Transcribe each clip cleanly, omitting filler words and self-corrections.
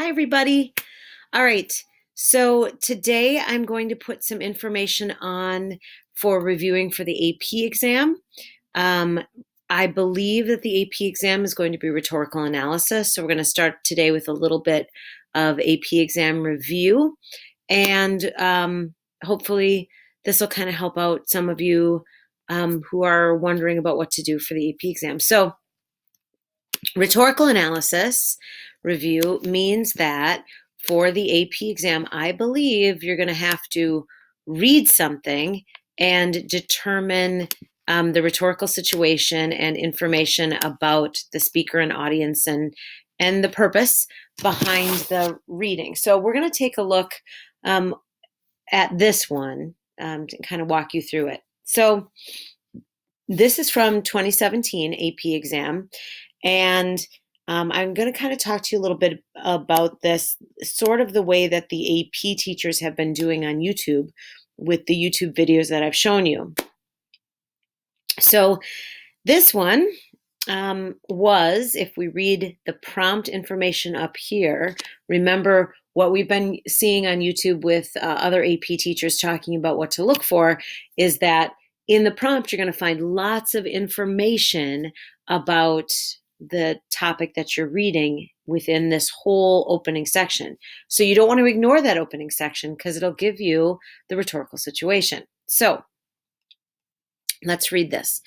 Hi, everybody. All right. So today I'm going to put some information on for reviewing for the AP exam. Um, I believe that the AP exam is going to be rhetorical analysis. So we're going to start today with a little bit of AP exam review. And hopefully this will kind of help out some of you who are wondering about what to do for the AP exam. So rhetorical analysis review means that for the AP exam, I believe you're going to have to read something and determine the rhetorical situation and information about the speaker and audience and the purpose behind the reading. So we're going to take a look at this one to kind of walk you through it. So this is from 2017 AP exam. And I'm going to kind of talk to you a little bit about this, sort of the way that the AP teachers have been doing on YouTube with the YouTube videos that I've shown you. So this one was, if we read the prompt information up here, remember what we've been seeing on YouTube with other AP teachers talking about what to look for is that in the prompt, you're going to find lots of information about the topic that you're reading within this whole opening section. So you don't want to ignore that opening section because it'll give you the rhetorical situation. So let's read this.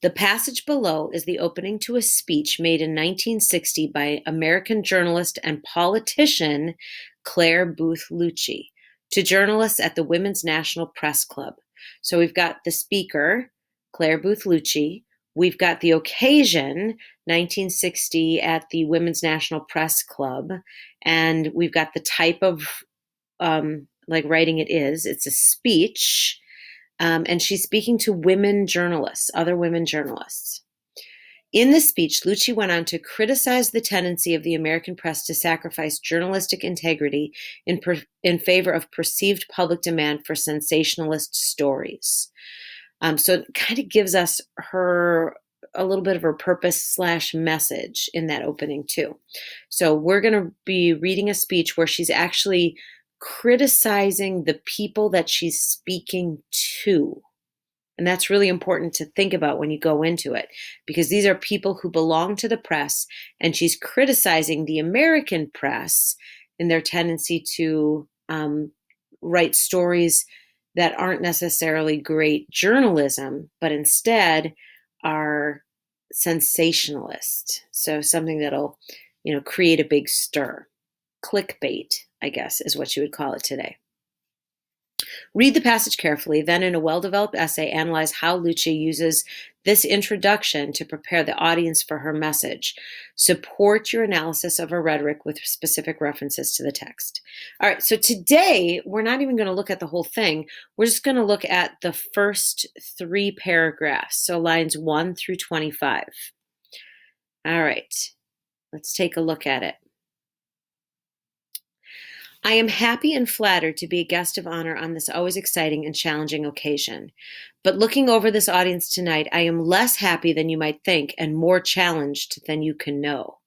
The passage below is the opening to a speech made in 1960 by American journalist and politician Clare Boothe Lucci to journalists at the Women's National Press Club. So we've got the speaker, Clare Boothe Lucci. We've got the occasion, 1960 at the Women's National Press Club. And we've got the type of writing it is. It's a speech. And she's speaking to women journalists, other women journalists. In this speech, Lucci went on to criticize the tendency of the American press to sacrifice journalistic integrity in favor of perceived public demand for sensationalist stories. So it kind of gives us a little bit of her purpose / message in that opening too. So we're going to be reading a speech where she's actually criticizing the people that she's speaking to. And that's really important to think about when you go into it, because these are people who belong to the press, and she's criticizing the American press in their tendency to write stories that aren't necessarily great journalism, but instead are sensationalist. So something that'll, create a big stir. Clickbait, I guess, is what you would call it today. Read the passage carefully, then in a well-developed essay, analyze how Lucci uses this introduction to prepare the audience for her message. Support your analysis of her rhetoric with specific references to the text. All right, so today, we're not even going to look at the whole thing. We're just going to look at the first 3 paragraphs, so lines 1 through 25. All right, let's take a look at it. I am happy and flattered to be a guest of honor on this always exciting and challenging occasion. But looking over this audience tonight, I am less happy than you might think and more challenged than you can know.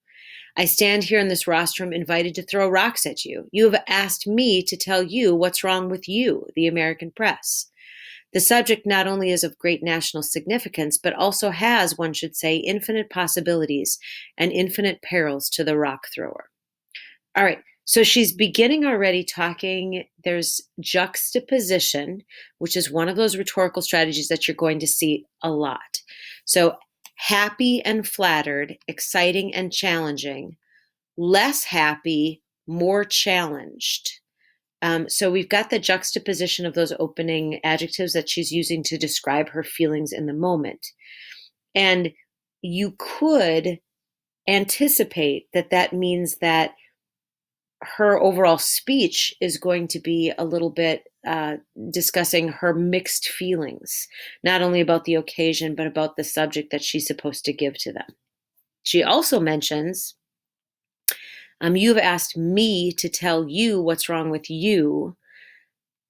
I stand here in this rostrum invited to throw rocks at you. You have asked me to tell you what's wrong with you, the American press. The subject not only is of great national significance, but also has, one should say, infinite possibilities and infinite perils to the rock thrower. All right. So she's beginning already talking, there's juxtaposition, which is one of those rhetorical strategies that you're going to see a lot. So happy and flattered, exciting and challenging, less happy, more challenged. So we've got the juxtaposition of those opening adjectives that she's using to describe her feelings in the moment. And you could anticipate that that means that her overall speech is going to be a little bit discussing her mixed feelings, not only about the occasion, but about the subject that she's supposed to give to them. She also mentions, you've asked me to tell you what's wrong with you.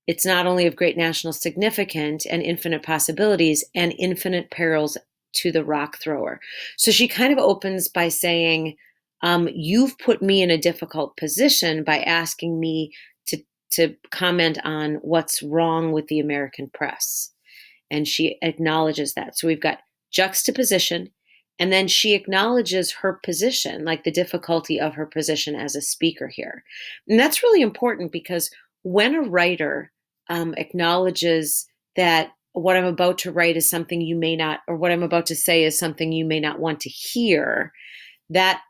It's not only of great national significance and infinite possibilities and infinite perils to the rock thrower. So she kind of opens by saying, You've put me in a difficult position by asking me to, to comment on what's wrong with the American press. And she acknowledges that. So we've got juxtaposition, and then she acknowledges her position, like the difficulty of her position as a speaker here. And that's really important because when a writer acknowledges that what I'm about to write is something you may not, or what I'm about to say is something you may not want to hear, that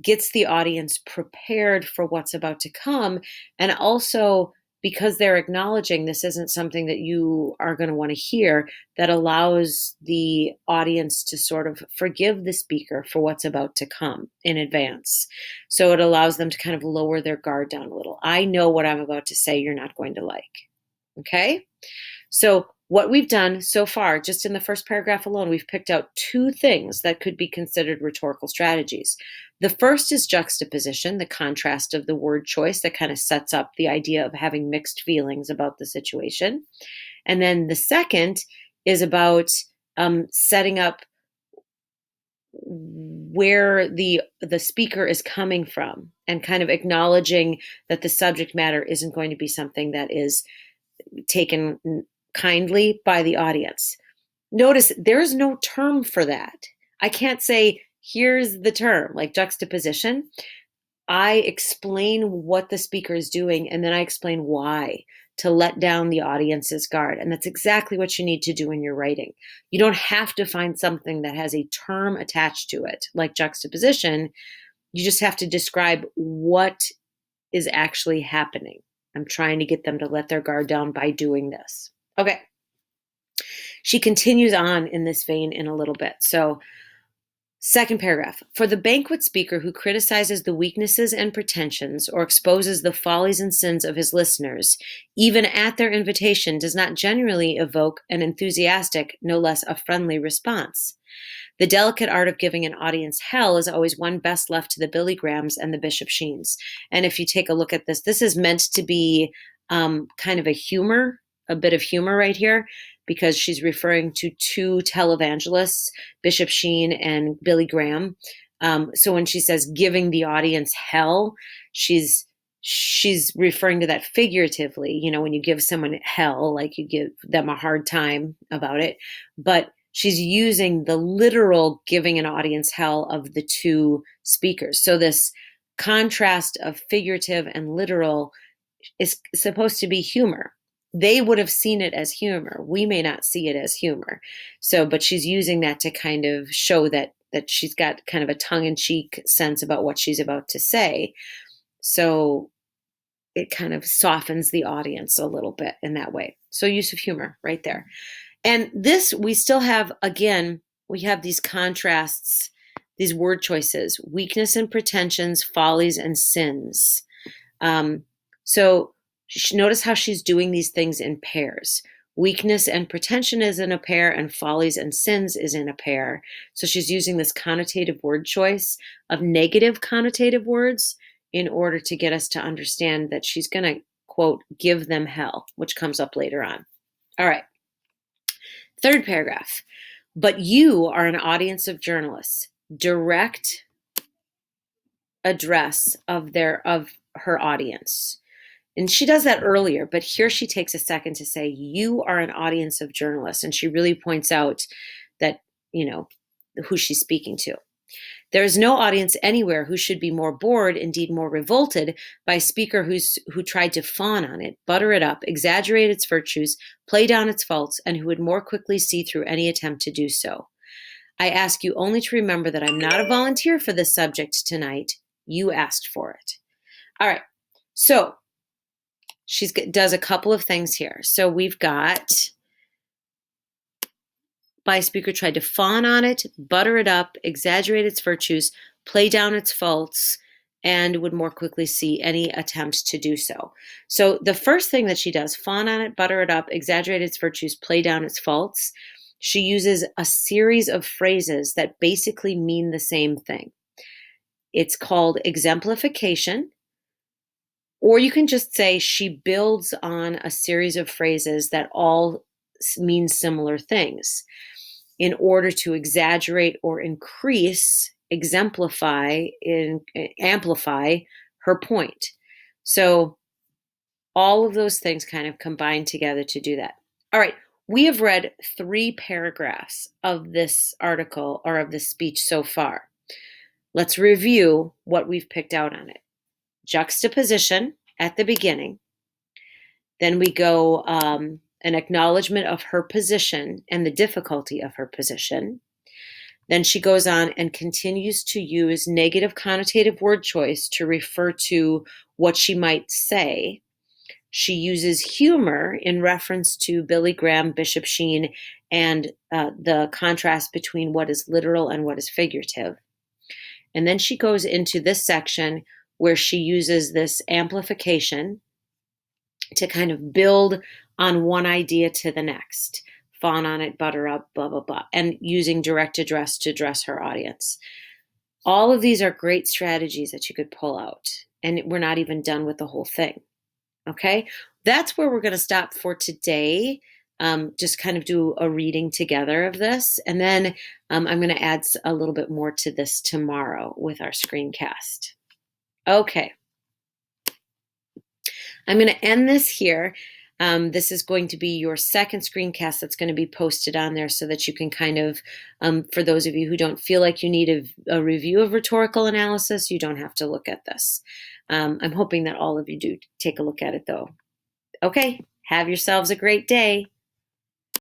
gets the audience prepared for what's about to come. And also, because they're acknowledging this isn't something that you are going to want to hear, that allows the audience to sort of forgive the speaker for what's about to come in advance. So it allows them to kind of lower their guard down a little. I know what I'm about to say you're not going to like. Okay? So, what we've done so far, just in the first paragraph alone, we've picked out two things that could be considered rhetorical strategies. The first is juxtaposition, the contrast of the word choice that kind of sets up the idea of having mixed feelings about the situation. And then the second is about setting up where the speaker is coming from and kind of acknowledging that the subject matter isn't going to be something that is taken kindly by the audience. Notice there's no term for that. I can't say, here's the term, like juxtaposition. I explain what the speaker is doing, and then I explain why, to let down the audience's guard. And that's exactly what you need to do in your writing. You don't have to find something that has a term attached to it, like juxtaposition. You just have to describe what is actually happening. I'm trying to get them to let their guard down by doing this. Okay. She continues on in this vein in a little bit. So, second paragraph. For the banquet speaker who criticizes the weaknesses and pretensions or exposes the follies and sins of his listeners, even at their invitation, does not generally evoke an enthusiastic, no less a friendly response. The delicate art of giving an audience hell is always one best left to the Billy Grahams and the Bishop Sheens. And if you take a look at this, this is meant to be kind of a bit of humor right here, because she's referring to two televangelists, Bishop Sheen and Billy Graham. So when she says giving the audience hell, she's referring to that figuratively. You know, when you give someone hell, like you give them a hard time about it, but she's using the literal giving an audience hell of the two speakers. So this contrast of figurative and literal is supposed to be humor. They would have seen it as humor. We may not see it as humor. So, but she's using that to kind of show that she's got kind of a tongue-in-cheek sense about what she's about to say. So it kind of softens the audience a little bit in that way. So use of humor right there. And this, we still have, again, we have these contrasts, these word choices: weakness and pretensions, follies and sins. So notice how she's doing these things in pairs. Weakness and pretension is in a pair, and follies and sins is in a pair. So she's using this connotative word choice of negative connotative words in order to get us to understand that she's going to, quote, give them hell, which comes up later on. All right. Third paragraph. But you are an audience of journalists. Direct address of her audience. And she does that earlier, but here she takes a second to say, you are an audience of journalists. And she really points out that, who she's speaking to. There is no audience anywhere who should be more bored, indeed more revolted, by a speaker who tried to fawn on it, butter it up, exaggerate its virtues, play down its faults, and who would more quickly see through any attempt to do so. I ask you only to remember that I'm not a volunteer for this subject tonight. You asked for it. All right. So she does a couple of things here. So we've got, by a speaker tried to fawn on it, butter it up, exaggerate its virtues, play down its faults, and would more quickly see any attempt to do so. So the first thing that she does, fawn on it, butter it up, exaggerate its virtues, play down its faults, she uses a series of phrases that basically mean the same thing. It's called exemplification, or you can just say she builds on a series of phrases that all mean similar things in order to exaggerate or increase exemplify and amplify her point. So all of those things kind of combine together to do that. All right, we have read 3 paragraphs of this article or of this speech so far. Let's review what we've picked out on it. Juxtaposition at the beginning. Then we go an acknowledgement of her position and the difficulty of her position. Then she goes on and continues to use negative connotative word choice to refer to what she might say. She uses humor in reference to Billy Graham, Bishop Sheen, and the contrast between what is literal and what is figurative. And then she goes into this section where she uses this amplification to kind of build on one idea to the next. Fawn on it, butter up, blah, blah, blah, and using direct address to address her audience. All of these are great strategies that you could pull out, and we're not even done with the whole thing. Okay, that's where we're going to stop for today. Just kind of do a reading together of this, and then I'm going to add a little bit more to this tomorrow with our screencast. Okay, I'm going to end this here. This is going to be your second screencast that's going to be posted on there so that you can kind of, for those of you who don't feel like you need a review of rhetorical analysis, you don't have to look at this. I'm hoping that all of you do take a look at it though. Okay, have yourselves a great day.